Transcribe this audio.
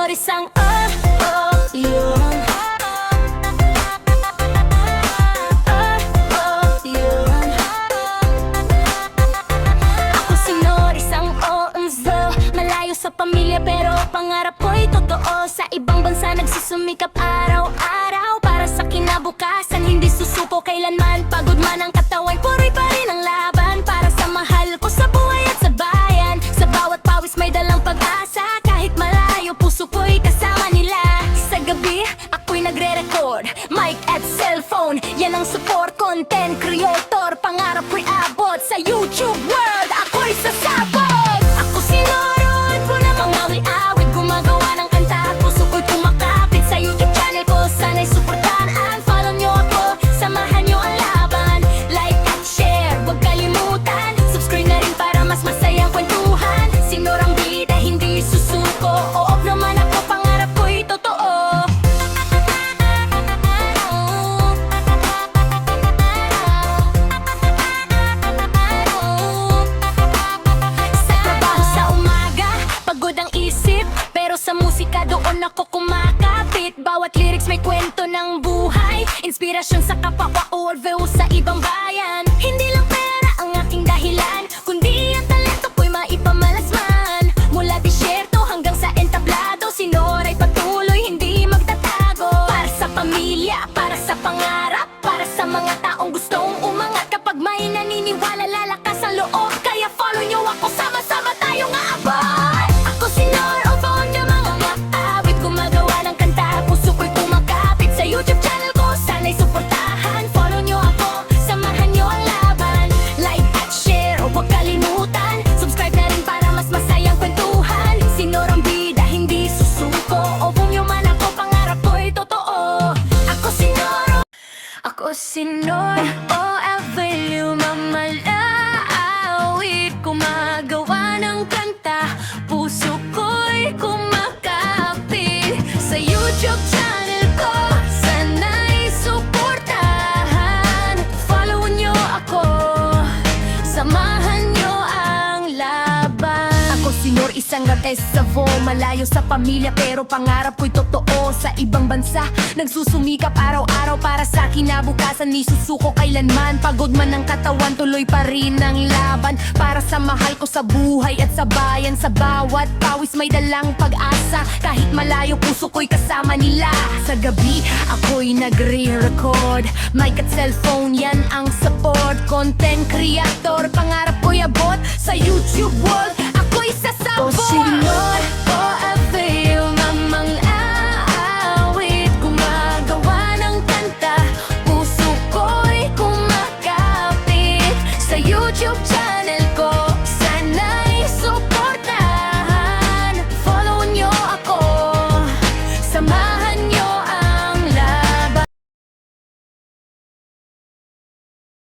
sinor isang yun. Yun. Ako sinor isang malayo sa pamilya pero pangarap ko'y totoo. Sa ibang bansa nagsusumikap araw-araw para sa kinabukasan, hindi susuko kailanman. Pagod man ang katawan, puri pa rin ang laban para sa mahal ko sa buhay at sa bayan. Sa bawat pawis may dalang pag-asa, kahit malayo puso ko'y kasama nila. Sa gabi ako'y nagre-record, mic at cellphone, yan ang support. Content creator, pangarap ko'y abot sa YouTube world, ako'y sasabot. Ako sinoron po na mga awit, gumagawa ng kanta at puso ko'y kumakapit sa YouTube channel ko. Sana'y suportahan and follow nyo ako, samahan nyo ang laban. Like at share, huwag kalimutan, subscribe na rin para mas masayang kwentuhan. Sinorang bida, hindi susuko, oo naman ako, pangarap ko'y totoo. Sa trabaho sa umaga, pagod ang isip, pero sa musika doon ako kumakapit. Bawat lyrics may kwento ng buhay, inspirasyon sa kapwa o view sa ibang bayan. Hindi lang pera ang aking dahilan, kundi ang talento ko'y maipamalasman. Mula disyerto hanggang sa entablado, Sinor ay patuloy hindi magtatago. Para sa pamilya, para sa pangarap, para sa mga taong gustong umangat. Kapag may naniniwala, lalakas ang loob, kaya follow nyo ako, sama-sama tayong aabot. Ako Sinor, on the mga awit, gumagawa ng kanta, puso ko'y kumakapit sa YouTube channel ko. Sana'y suportahan, follow nyo ako, samahan nyo ang laban. Like at share, huwag kalimutan, subscribe na rin para mas masayang kwentuhan. Sinor ang bida, hindi susuko, o nyo man ako, pangarap ko'y totoo. Ako Sinor, ako Sinor, OFW, mamalaawit, gumagawa ng kanta, puso ko'y kumakapit sa YouTube channel ko. Sana'y suportahan, follow nyo ako, samahan nyo ang laban. Ako Sinor, isang Savo, malayo sa pamilya pero pangarap ko'y totoo. Sa ibang bansa, nagsusumikap araw-araw para sa kinabukasan, ni susuko kailanman. Pagod man ang katawan, tuloy pa rin ang laban para sa mahal ko sa buhay at sa bayan. Sa bawat pawis may dalang pag-asa, kahit malayo puso ko'y kasama nila. Sa gabi, ako'y nagre-record, mic at cellphone, yan ang support. Content creator, pangarap ko'y abot sa YouTube world,